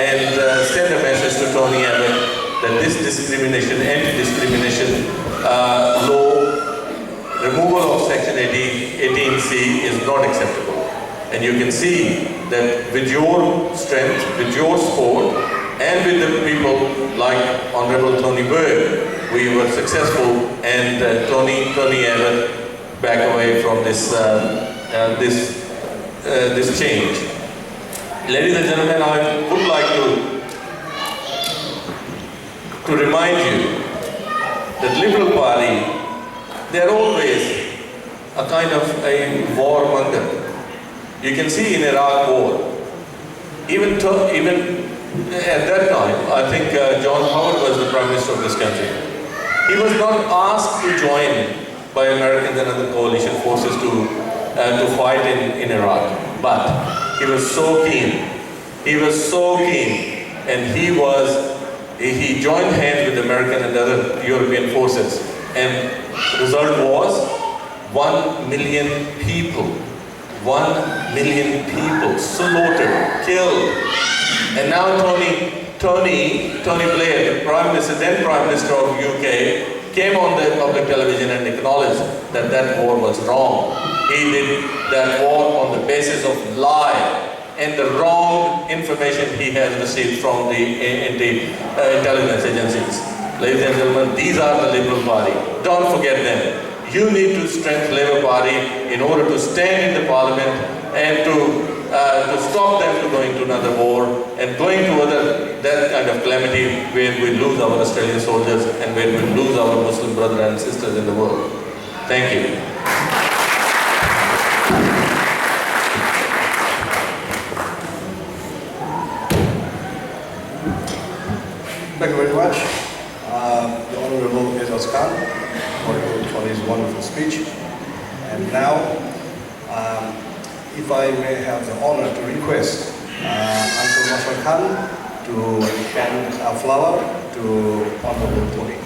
and send a message to Tony Abbott that this discrimination, anti-discrimination law, removal of Section 18C is not acceptable. And you can see that with your strength, with your support, and with the people like Honorable Tony Berg, we were successful, and Tony Abbott back away from this change. Ladies and gentlemen, I would like to remind you that Liberal Party, they are always a kind of a warmonger. You can see in Iraq war, even at that time, I think John Howard was the Prime Minister of this country. He was not asked to join by Americans and other coalition forces to fight in Iraq, but he was so keen. He was so keen, and he joined hands with American and other European forces, and the result was 1 million people. 1 million people slaughtered, killed. And now Tony Blair, the then Prime Minister of UK, came on the public television and acknowledged that that war was wrong. He did that war on the basis of lie and the wrong information he has received from the intelligence agencies. Ladies and gentlemen, these are the Liberal Party. Don't forget them. You need to strengthen Labour Party in order to stand in the Parliament and to stop them from going to another war and going to that kind of calamity where we lose our Australian soldiers and where we lose our Muslim brothers and sisters in the world. Thank you. Thank you very much. The Honourable Hasan for his wonderful speech. And now, if I may have the honor to request Uncle Hasan Khan to hand a flower to Honourable Tony.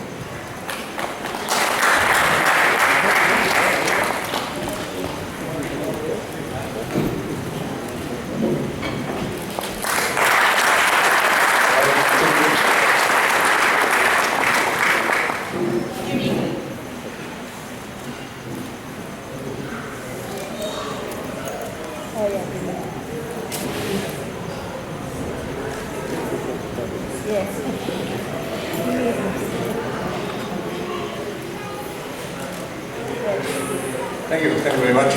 Thank you very much.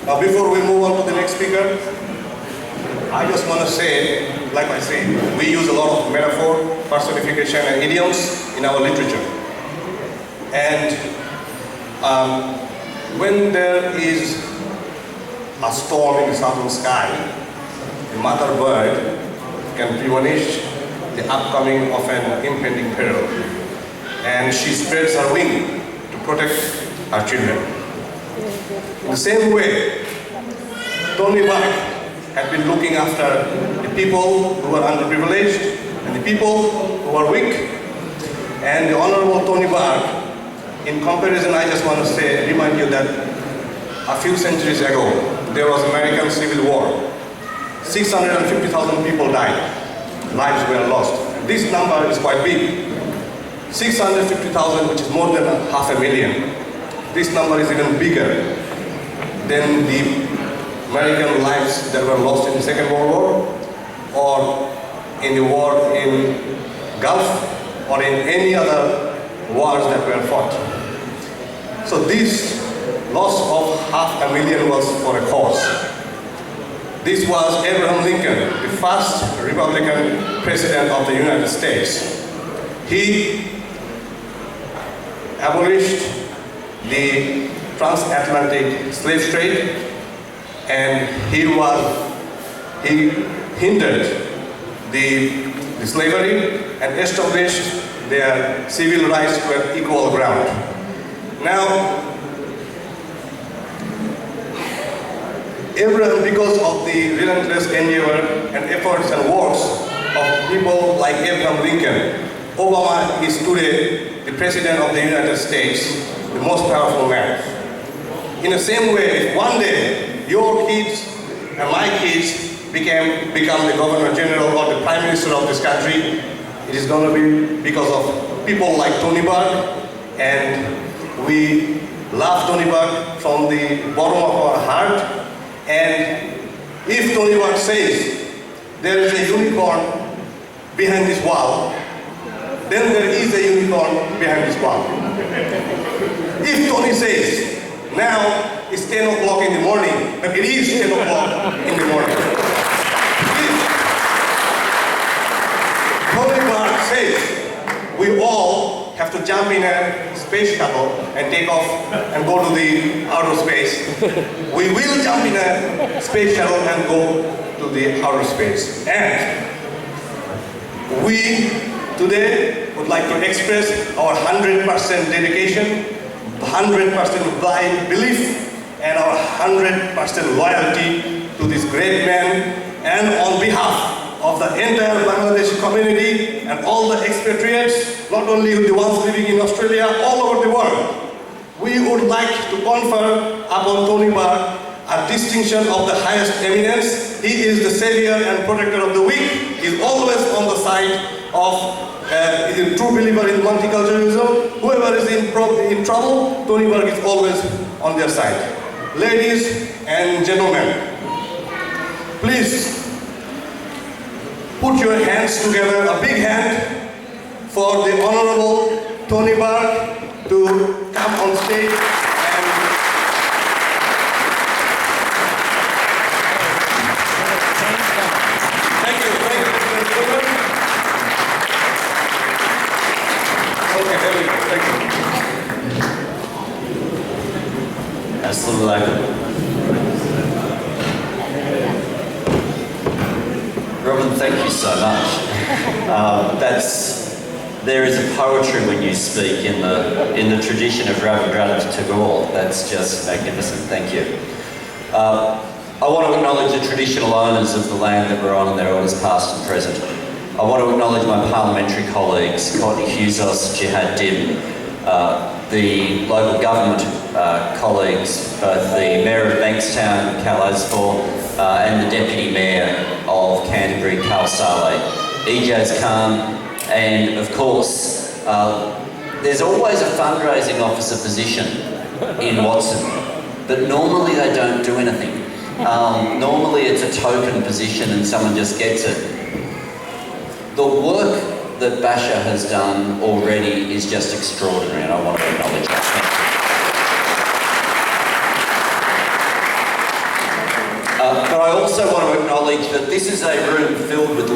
Now before we move on to the next speaker, I just want to say, like I say, we use a lot of metaphor, personification and idioms in our literature. And when there is a storm in the southern sky, the mother bird can premonish the upcoming of an impending peril. And she spreads her wing to protect her children. In the same way, Tony Berg had been looking after the people who are underprivileged and the people who are weak. And the Honourable Tony Berg, in comparison, I just want to say, remind you that a few centuries ago, there was American Civil War. 650,000 people died. Lives were lost. This number is quite big. 650,000, which is more than 500,000. This number is even bigger than the American lives that were lost in the Second World War, or in the war in Gulf, or in any other wars that were fought. So this loss of 500,000 was for a cause. This was Abraham Lincoln, the first Republican president of the United States. He abolished the transatlantic slave trade, and he hindered the slavery and established their civil rights to equal ground. Now, Abraham, because of the relentless endeavor and efforts and works of people like Abraham Lincoln, Obama is today the President of the United States, the most powerful man. In the same way, if one day your kids and my kids become the Governor General or the Prime Minister of this country, it is going to be because of people like Tony Berg, and we love Tony Berg from the bottom of our heart. And if Tony Berg says there is a unicorn behind this wall, then there is a unicorn behind this wall. If Tony says now it's 10 o'clock in the morning, but it is 10 o'clock in the morning. If Tony Berg says we all have to jump in a space shuttle and take off and go to the outer space, we will jump in a space shuttle and go to the outer space. And we today would like to express our 100% dedication, 100% blind belief, and our 100% loyalty to this great man. And on behalf of the entire Bangladeshi community and all the expatriates, not only the ones living in Australia, all over the world, we would like to confer upon Tony Berg a distinction of the highest eminence. He is the savior and protector of the weak. He is always on the side of a true believer in multiculturalism. Whoever is in trouble, Tony Berg is always on their side. Ladies and gentlemen, please put your hands together, a big hand for the Honorable Tony Berg to come on stage. Robin, thank you so much. There is a poetry when you speak in the tradition of Rabindranath Tagore. That's just magnificent. Thank you. I want to acknowledge the traditional owners of the land that we're on and their elders past and present. I want to acknowledge my parliamentary colleagues, Courtney Hughes, Jihad Dim, the local government colleagues, both the Mayor of Bankstown, Cal Asfor, and the Deputy Mayor of Canterbury, Carl Saleh, Ijaz Khan, and of course, there's always a fundraising officer position in Watson, but normally they don't do anything. Normally it's a token position and someone just gets it. The work that Basha has done already is just extraordinary, and I want to acknowledge that. But I also want to acknowledge that this is a room filled with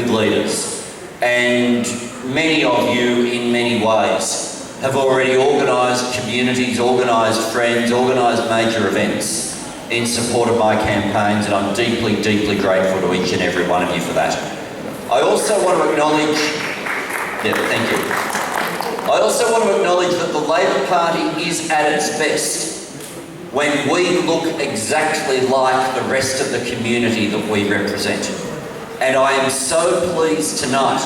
leaders, and many of you, in many ways, have already organised communities, organised friends, organised major events in support of my campaigns, and I'm deeply, deeply grateful to each and every one of you for that. I also want to acknowledge, thank you. I also want to acknowledge that the Labor Party is at its best when we look exactly like the rest of the community that we represent. And I am so pleased tonight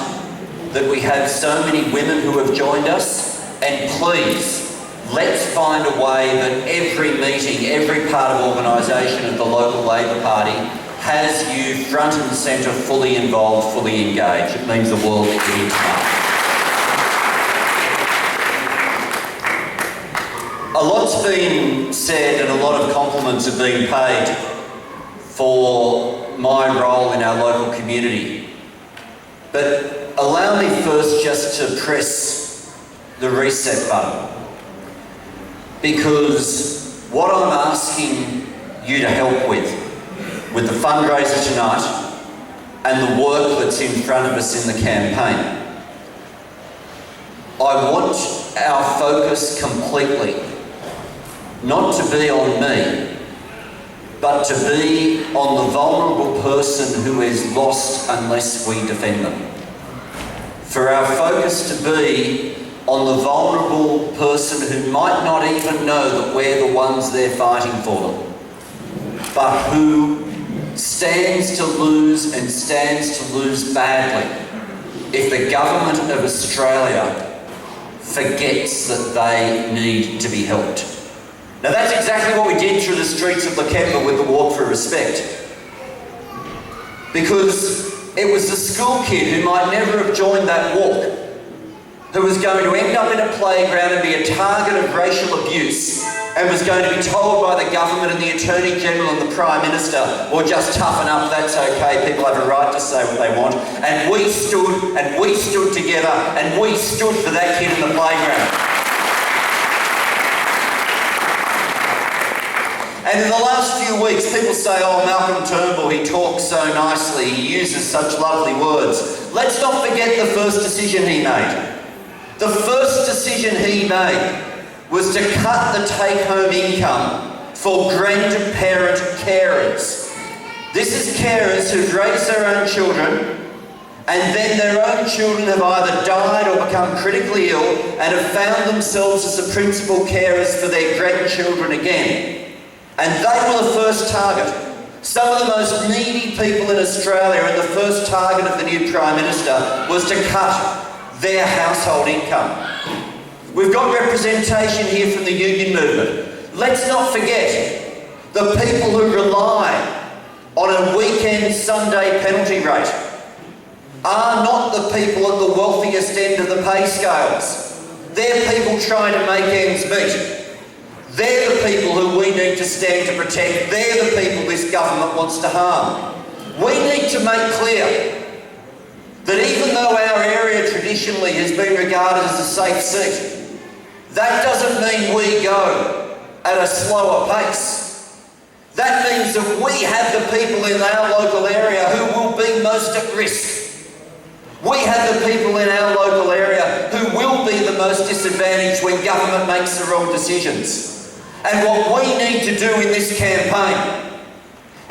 that we have so many women who have joined us, and please, let's find a way that every meeting, every part of organisation of the local Labor Party has you front and centre, fully involved, fully engaged. It means the world to you tonight. A lot's been said and a lot of compliments have been paid for my role in our local community. But allow me first just to press the reset button, because what I'm asking you to help with the fundraiser tonight and the work that's in front of us in the campaign, I want our focus completely not to be on me, but to be on the vulnerable person who is lost unless we defend them. For our focus to be on the vulnerable person who might not even know that we're the ones they're fighting for them, but who stands to lose and stands to lose badly if the government of Australia forgets that they need to be helped. Now that's exactly what we did through the streets of Lakemba with the Walk for Respect. Because it was the school kid who might never have joined that walk who was going to end up in a playground and be a target of racial abuse and was going to be told by the government and the Attorney General and the Prime Minister, well, just toughen up, that's okay, people have a right to say what they want. And we stood together and we stood for that kid in the playground. And in the last few weeks, people say, oh, Malcolm Turnbull, he talks so nicely, he uses such lovely words. Let's not forget the first decision he made. The first decision he made was to cut the take-home income for grandparent carers. This is carers who've raised their own children and then their own children have either died or become critically ill and have found themselves as the principal carers for their grandchildren again. And they were the first target. Some of the most needy people in Australia, and the first target of the new Prime Minister was to cut their household income. We've got representation here from the union movement. Let's not forget the people who rely on a weekend Sunday penalty rate are not the people at the wealthiest end of the pay scales. They're people trying to make ends meet. They're the people who we need to stand to protect. They're the people this government wants to harm. We need to make clear that even though our area traditionally has been regarded as a safe seat, that doesn't mean we go at a slower pace. That means that we have the people in our local area who will be most at risk. We have the people in our local area who will be the most disadvantaged when government makes the wrong decisions. And what we need to do in this campaign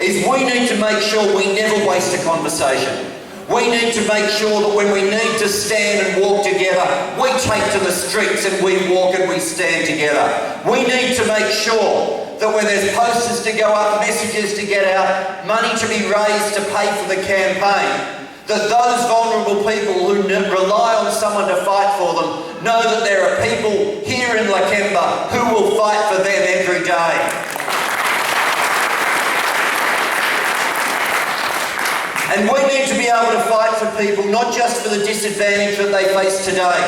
is we need to make sure we never waste a conversation. We need to make sure that when we need to stand and walk together, we take to the streets and we walk and we stand together. We need to make sure that when there's posters to go up, messages to get out, money to be raised to pay for the campaign, that those vulnerable people who rely on someone to fight for them know that there are people here in Lakemba who will fight for them every day. And we need to be able to fight for people, not just for the disadvantage that they face today,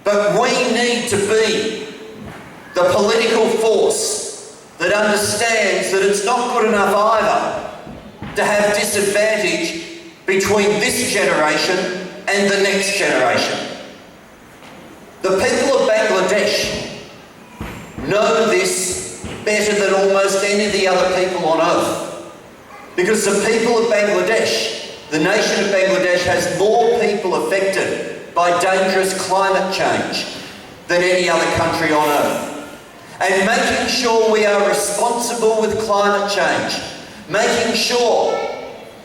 but we need to be the political force that understands that it's not good enough either to have disadvantage between this generation and the next generation. The people of Bangladesh know this better than almost any of the other people on earth. Because the people of Bangladesh, the nation of Bangladesh, has more people affected by dangerous climate change than any other country on earth. And making sure we are responsible with climate change, making sure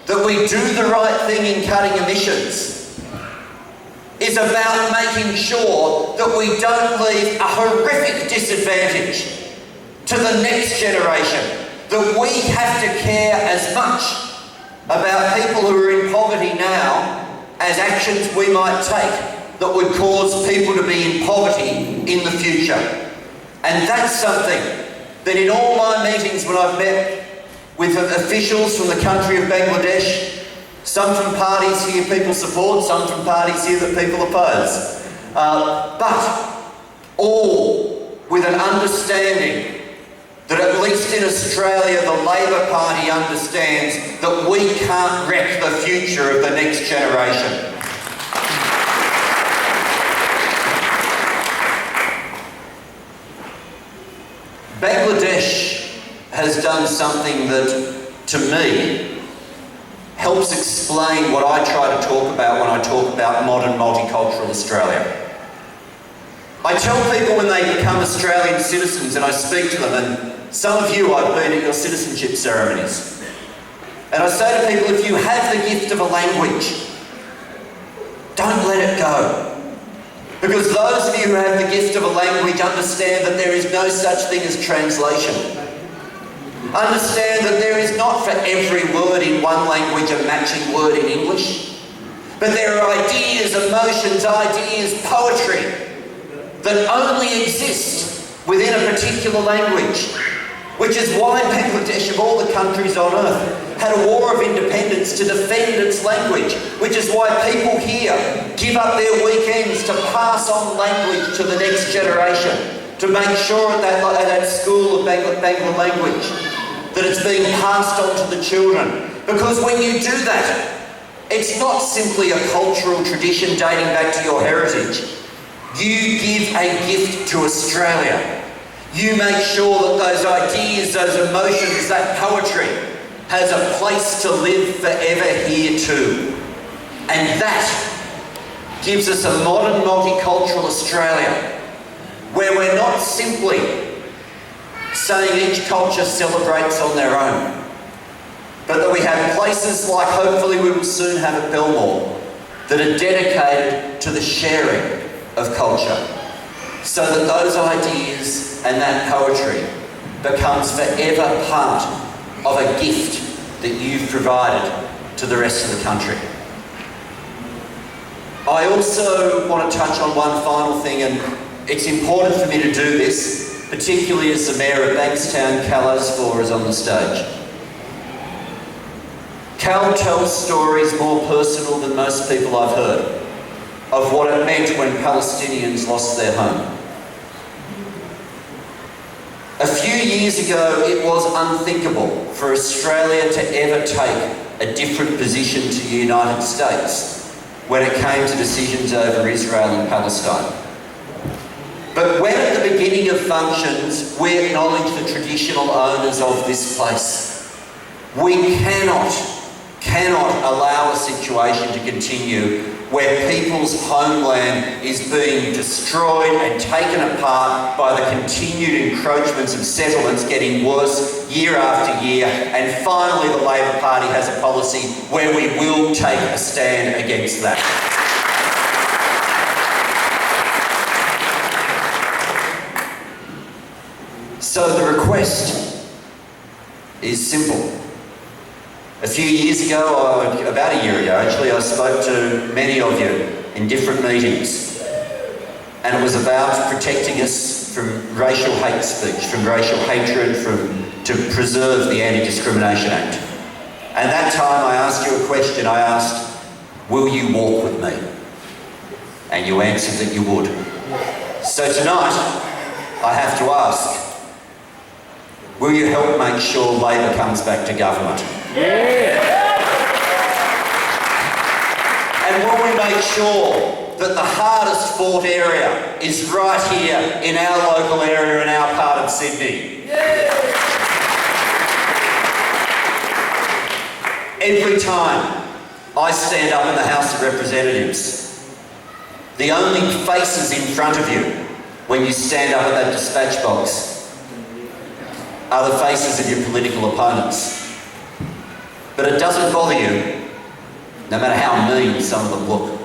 that we do the right thing in cutting emissions, is about making sure that we don't leave a horrific disadvantage to the next generation, that we have to care as much about people who are in poverty now as actions we might take that would cause people to be in poverty in the future. And that's something that in all my meetings when I've met with officials from the country of Bangladesh, some from parties here people support, some from parties here that people oppose, but all with an understanding that at least in Australia the Labor Party understands that we can't wreck the future of the next generation. Bangladesh has done something that, to me, helps explain what I try to talk about when I talk about modern multicultural Australia. I tell people when they become Australian citizens, and I speak to them, and some of you I've been at your citizenship ceremonies, and I say to people, if you have the gift of a language, don't let it go. Because those of you who have the gift of a language understand that there is no such thing as translation. Understand that there is not for every word in one language a matching word in English. But there are ideas, emotions, ideas, poetry that only exist within a particular language, which is why Bangladesh, of all the countries on earth, had a war of independence to defend its language, which is why people here give up their weekends to pass on language to the next generation, to make sure at that school of Bangla language that it's being passed on to the children. Because when you do that, it's not simply a cultural tradition dating back to your heritage. You give a gift to Australia. You make sure that those ideas, those emotions, that poetry has a place to live forever here too. And that gives us a modern multicultural Australia where we're not simply saying each culture celebrates on their own, but that we have places like hopefully we will soon have at Belmore that are dedicated to the sharing of culture, so that those ideas and that poetry becomes forever part of a gift that you've provided to the rest of the country. I also want to touch on one final thing, and it's important for me to do this, particularly as the Mayor of Bankstown, Cal Asfor, is on the stage. Cal tells stories more personal than most people I've heard of what it meant when Palestinians lost their home. A few years ago, it was unthinkable for Australia to ever take a different position to the United States when it came to decisions over Israel and Palestine. But when at the beginning of functions, we acknowledge the traditional owners of this place, we cannot allow a situation to continue where people's homeland is being destroyed and taken apart by the continued encroachments of settlements getting worse year after year, and finally the Labor Party has a policy where we will take a stand against that. So the request is simple. A few years ago, about a year ago actually, I spoke to many of you in different meetings, and it was about protecting us from racial hate speech, from racial hatred, to preserve the Anti-Discrimination Act. And that time I asked you a question. I asked, will you walk with me? And you answered that you would. So tonight, I have to ask, will you help make sure Labor comes back to government? Yeah. And will we make sure that the hardest fought area is right here in our local area, in our part of Sydney? Yeah. Every time I stand up in the House of Representatives, the only faces in front of you when you stand up at that dispatch box are the faces of your political opponents. But it doesn't bother you, no matter how mean some of them look,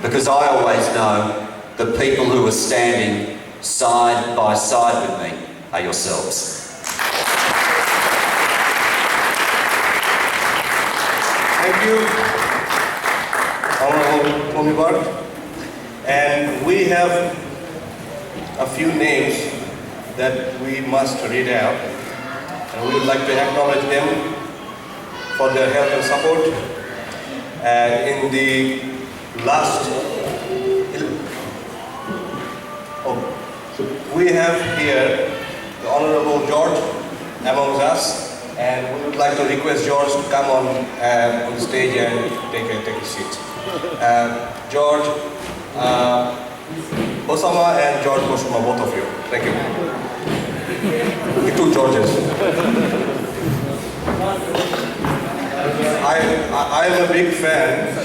because I always know the people who are standing side by side with me are yourselves. Thank you, Honourable Tommy Bart. And we have a few names that we must read out, and we would like to acknowledge them for their help and support. In the last, we have here the Honourable George among us, and we would like to request George to come on the stage and take a seat. George Osama and George Osama, both of you. Thank you. The two Georges. I am a big fan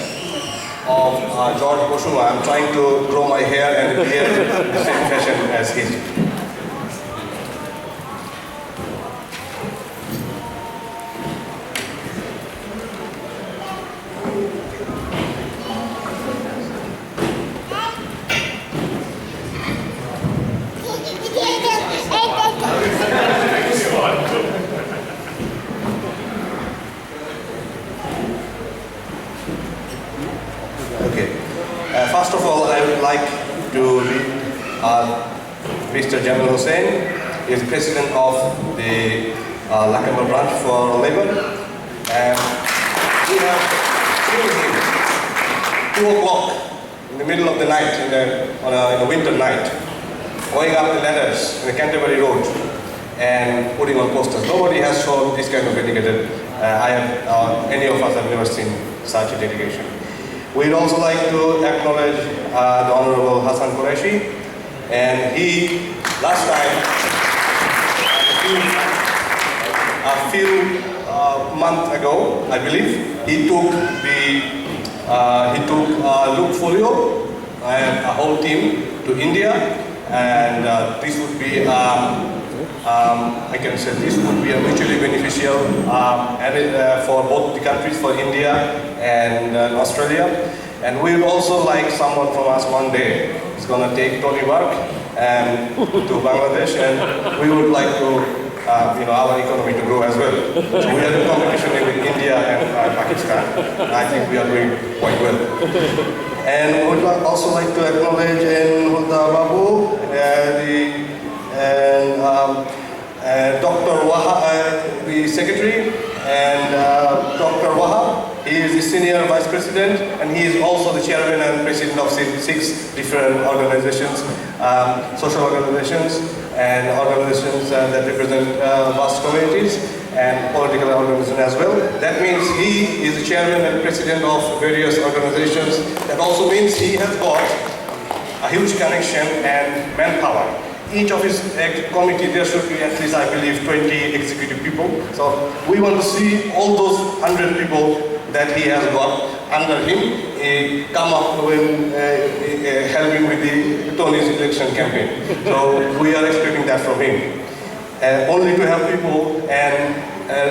of George Koshuma. I'm trying to grow my hair and beard in the same fashion as his. First of all, I would like to read Mr. Jamal Hussain. He is president of the Lakemba branch for Labour. And we have seen him 2 o'clock in the middle of the night, on a winter night, going up the ladders in the Canterbury Road and putting on posters. Nobody has shown this kind of dedicated. Any of us have never seen such a dedication. We'd also like to acknowledge the Honorable Hasan Qureshi, and he last time, a few months ago, I believe, he took Luke Folio and a whole team to India, and this would be I can say this would be a mutually beneficial for both the countries, for India and Australia. And we would also like someone from us one day is going to take Tony Burke to Bangladesh, and we would like to our economy to grow as well. So we are in competition with India and Pakistan. I think we are doing quite well. And we would also like to acknowledge Hulda Babu, Dr. Wahab, the secretary, and Dr. Wahab. He is the senior vice president, and he is also the chairman and president of 6 different organizations, social organizations, and organizations that represent vast communities, and political organizations as well. That means he is the chairman and president of various organizations. That also means he has got a huge connection and manpower. Each of his committee, there should be at least, I believe, 20 executive people. So we want to see all those 100 people that he has got under him come up with helping with the Tony's election campaign. So we are expecting that from him. Only to have people and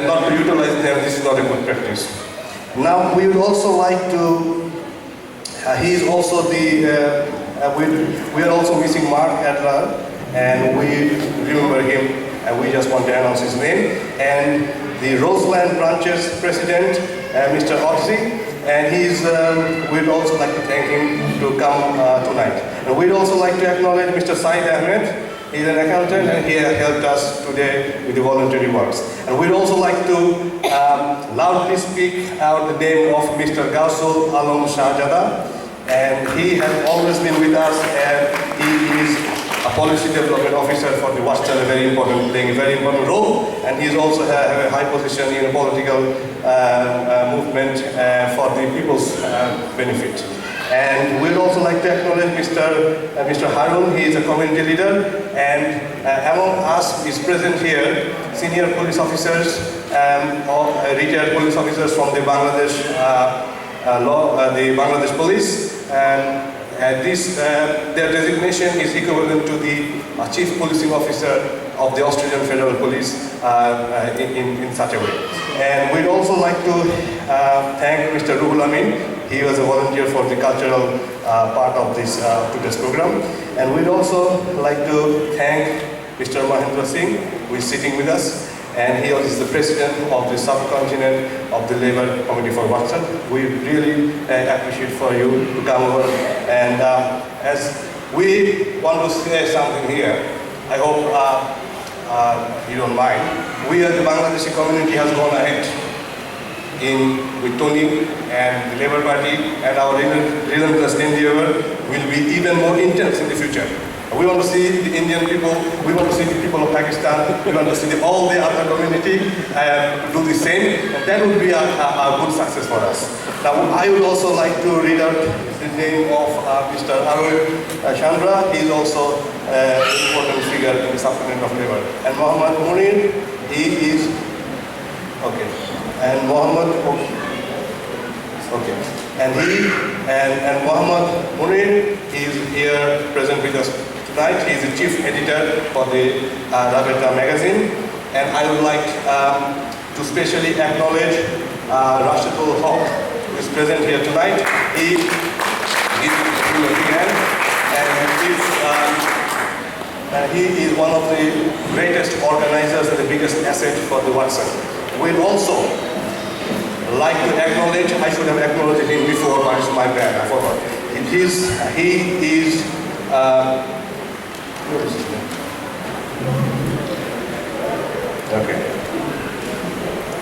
not to utilize them, this is not a good practice. Now we would also like to, he is also the, we are also missing Mark Adler, and we remember him, and we just want to announce his name. And the Roseland branches president, Mr. Otzi, and we'd also like to thank him to come tonight. And we'd also like to acknowledge Mr. Saeed Ahmed. He's an accountant, and he has helped us today with the voluntary works. And we'd also like to loudly speak out the name of Mr. Gausul Alam Shahjada, and he has always been with us, and he is a policy development officer for the Western, playing a very important role, and he's also have a high position in a political movement for the people's benefit. And we'd also like to acknowledge Mr. Harun. He is a community leader, and among us is present here senior police officers or retired police officers from the Bangladesh the Bangladesh police. And their designation is equivalent to the Chief Policing Officer of the Australian Federal Police in such a way. And we'd also like to thank Mr. Ruhul Amin. He was a volunteer for the cultural part of this today's program. And we'd also like to thank Mr. Mahendra Singh, who is sitting with us. And he is the president of the subcontinent of the Labour Committee for Watson. We really appreciate for you to come over. And as we want to say something here, I hope you don't mind. We as the Bangladeshi community has gone ahead with Tony and the Labour Party, and our relentless endeavour will be even more intense in the future. We want to see the Indian people, we want to see the people of Pakistan, we want to see all the other community do the same, and that would be a good success for us. Now, I would also like to read out the name of Mr. Arun Chandra. He is also an important figure in the subcontinent of Labour. And Mohammad Munir, he is, okay, and Mohammad, okay, and Mohammad Munir is here present with us tonight. He is the chief editor for the Rabita magazine, and I would like to specially acknowledge Rashidul Haq, who is present here tonight. He is and he is one of the greatest organizers and the biggest asset for the Watson. We'd also like to acknowledge, I should have acknowledged him before, but it's my bad, I forgot. He is, what is his name? Okay.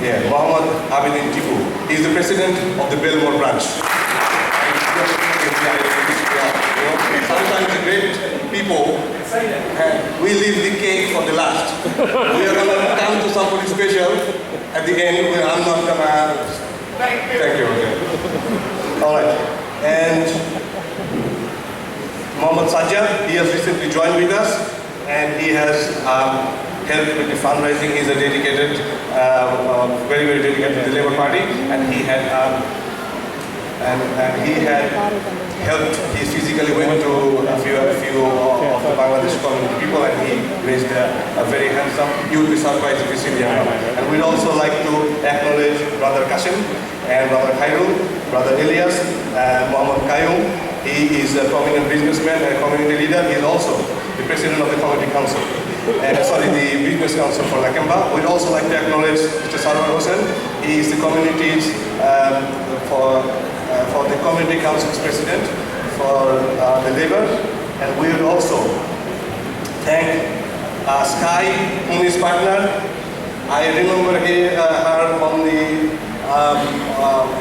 Yeah, Mohammed Abidin Tipu. He is the president of the Belmore branch. Sometimes the great people, we leave the cake for the last. We are going to come to somebody special at the end. I'm not going to... Thank you. Okay. All right. And Mohammed Sajjad, he has recently joined with us, and he has helped with the fundraising. He's a dedicated, very, very dedicated to the Labour Party, and he had helped. He physically went to a few of the Bangladesh community people, and he raised a very handsome. You would be surprised if you see the amount. And we'd also like to acknowledge Brother Kasim and Brother Khairul, Brother Elias, Muhammad Qayyum. He is a prominent businessman and a community leader. He is also the president of the community council. The business council for Lakemba. We'd also like to acknowledge Mr. Sarwar Hossain. He is the community's for the community council's president for the Labour. And we would also thank Sky, Muni's partner. I remember her on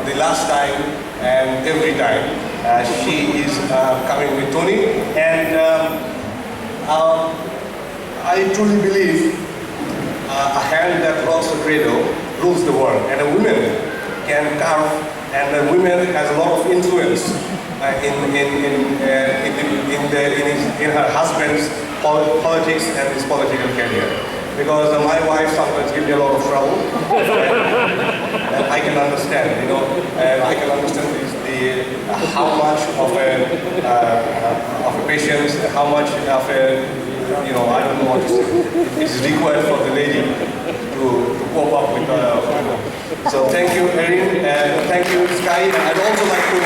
the last time and every time. She is coming with Tony, and I truly believe a hand that rocks the cradle rules the world, and a woman can carve, and a woman has a lot of influence in her husband's politics and his political career. Because my wife sometimes gives me a lot of trouble, and I can understand, and I can understand how much of a patience, how much of a, I don't know what to say, is required for the lady to cope up with So thank you, Erin, and thank you, Sky. And I'd also like to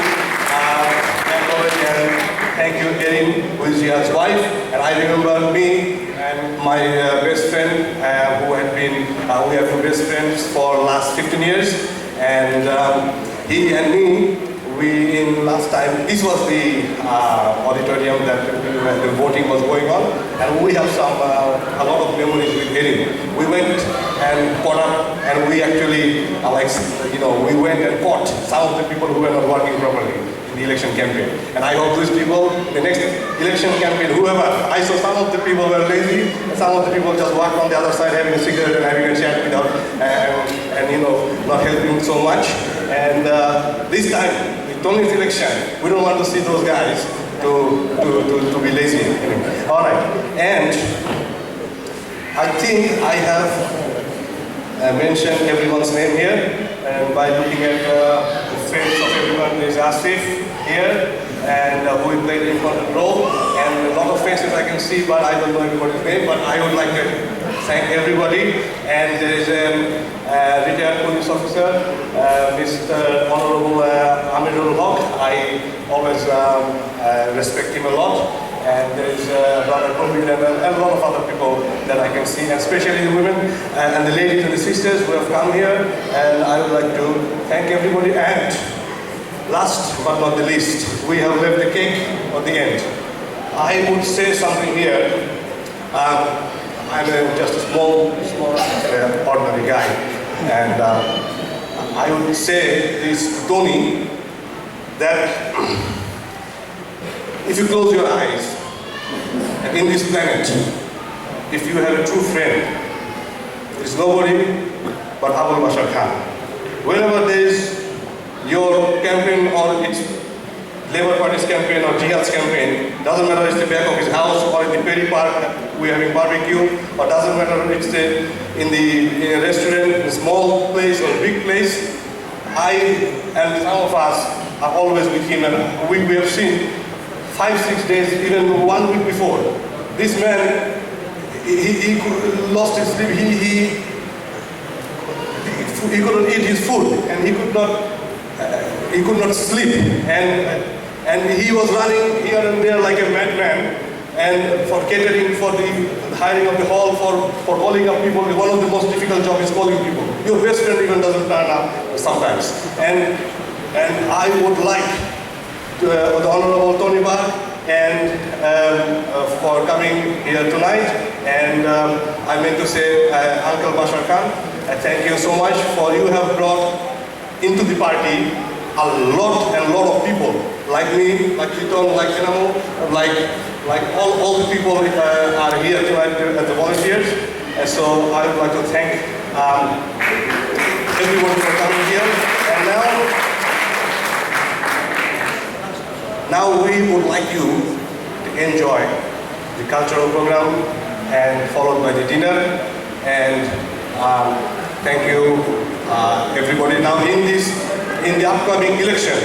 acknowledge and thank you, Erin, who is Jihad's wife. And I remember me and my best friend, who had been, we have been best friends for the last 15 years. And he and me, last time, this was the auditorium that the voting was going on, and we have a lot of memories with Erin. We went and caught up, and we actually, we went and caught some of the people who were not working properly in the election campaign. And I hope those people, the next election campaign, whoever, I saw some of the people were lazy, and some of the people just walked on the other side having a cigarette and having a chat without, not helping so much. And this time, Tony's election, we don't want to see those guys to be lazy anymore. All right, and I think I have mentioned everyone's name here, and by looking at the face of everyone, there's Asif here, and who played an important role, and a lot of faces I can see, but I don't know everybody's name, but I would like to thank everybody. And there is a retired police officer, Mr. Honorable Amirul Haq. I always respect him a lot. And there is Brother Kumbil and a lot of other people that I can see, and especially the women and the ladies and the sisters who have come here. And I would like to thank everybody. And last but not the least, we have left the cake at the end. I would say something here. I'm just a small, ordinary guy, and I would say this, Tony, that if you close your eyes, and in this planet, if you have a true friend, it's nobody but Abul Bashar Khan. Whenever there is your campaign or it's Labour Party's campaign or Jihad's campaign, doesn't matter if it's the back of his house or in the Perry Park, we're having barbecue, or doesn't matter if it's in a restaurant, in a small place or a big place, I and some of us are always with him, and we have seen 5-6 days, even 1 week before. This man, he lost his sleep, he couldn't eat his food, and he could not sleep, and he was running here and there like a madman, and for catering, for the hiring of the hall, for calling up people. One of the most difficult jobs is calling people. Your best friend even doesn't turn up sometimes. And I would like to, the Honorable Tony Bar, and for coming here tonight. And I meant to say, Uncle Bashar Khan, thank you so much for you have brought into the party a lot of people like me, like Chiton, like Enamo, like all the people are here tonight as the volunteers. And so I would like to thank everyone for coming here. And now we would like you to enjoy the cultural program and followed by the dinner. And thank you everybody. Now in the upcoming election,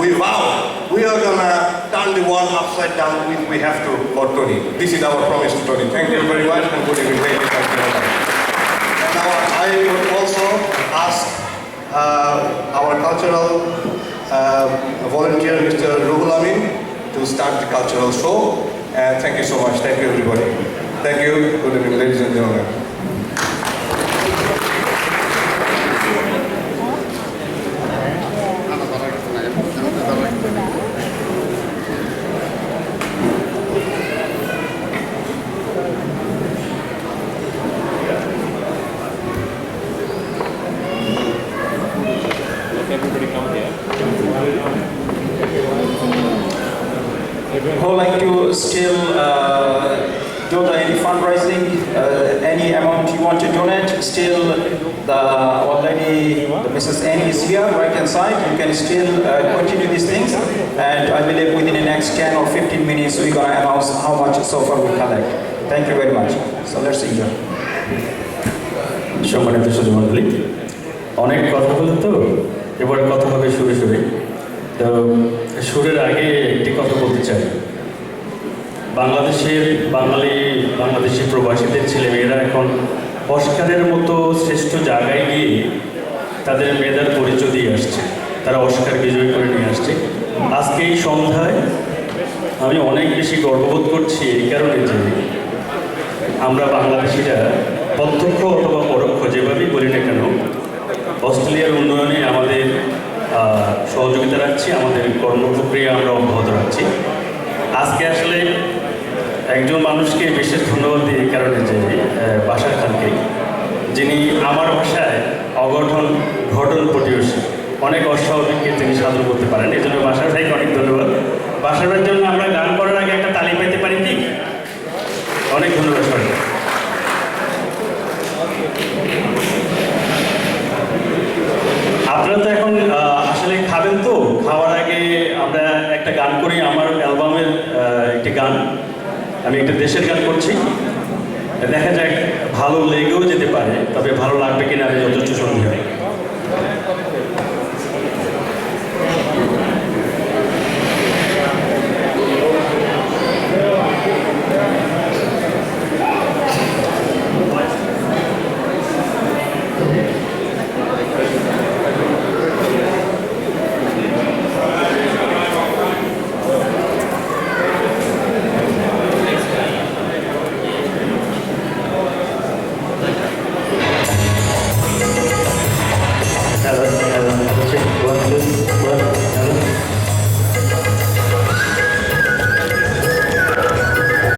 we vow we are gonna turn the world upside down if we have to for Tony. This is our promise to Tony. Thank you very much and good evening. Thank you. And now I would also ask our cultural volunteer, Mr. Ruhul Amin, to start the cultural show. And thank you so much. Thank you, everybody. Thank you. Good evening, ladies and gentlemen. Who like to still do any fundraising, any amount you want to donate, still the old lady, Mrs. Annie is here, right hand side. You can still continue these things, and I believe within the next 10 or 15 minutes we're gonna announce how much so far we collect. Thank you very much. So let's enjoy. সম্মানিত সুধীমণ্ডলী, অনেক কথা হলো তো, এবার কথা হবে সুরে সুরে। তো সুরের আগে একটি কথা বলতে চাই। বাংলাদেশি প্রবাসীদের ছেলেমেয়েরা এখন অস্কারের মতো শ্রেষ্ঠ জায়গায় গিয়ে তাদের মেধার পরিচয় দিয়ে আসছে, তারা অস্কার বিজয় করে নিয়ে আসছে। আজকে এই সন্ধ্যায় আমি অনেক বেশি গর্ববোধ করছি এই কারণে যে আমরা বাংলাদেশিরা প্রত্যক্ষ অথবা পরোক্ষ যেভাবেই বলি না কেন অস্ট্রেলিয়ার উন্নয়নে আমাদের সহযোগিতা রাখছি, আমাদের কর্মপ্রক্রিয়া আমরা অব্যাহত রাখছি। আজকে আসলে একজন মানুষকে বিশেষ ধন্যবাদ দিই এই কারণে যে বাশার খানকে, যিনি আমার ভাষায় ঘটন পটিয়সী, অনেক অস্বাভাবিককে তিনি সাধন করতে পারেন। এই জন্য বাশার ভাইকে অনেক ধন্যবাদ। বাশার ভাইয়ের জন্য আমরা গান করার আগে একটা তালি পেতে পারি কি? অনেক ধন্যবাদ সবাই। আপনারা তো এখন আসলে খাবেন, তো খাওয়ার আগে আমরা একটা গান করি, আমার অ্যালবামের একটি গান, আমি একটা দেশের গান করছি, দেখা যাক ভালো লেগেও যেতে পারে, তবে ভালো লাগবে কিনা আমি যথেষ্ট সন্দেহ।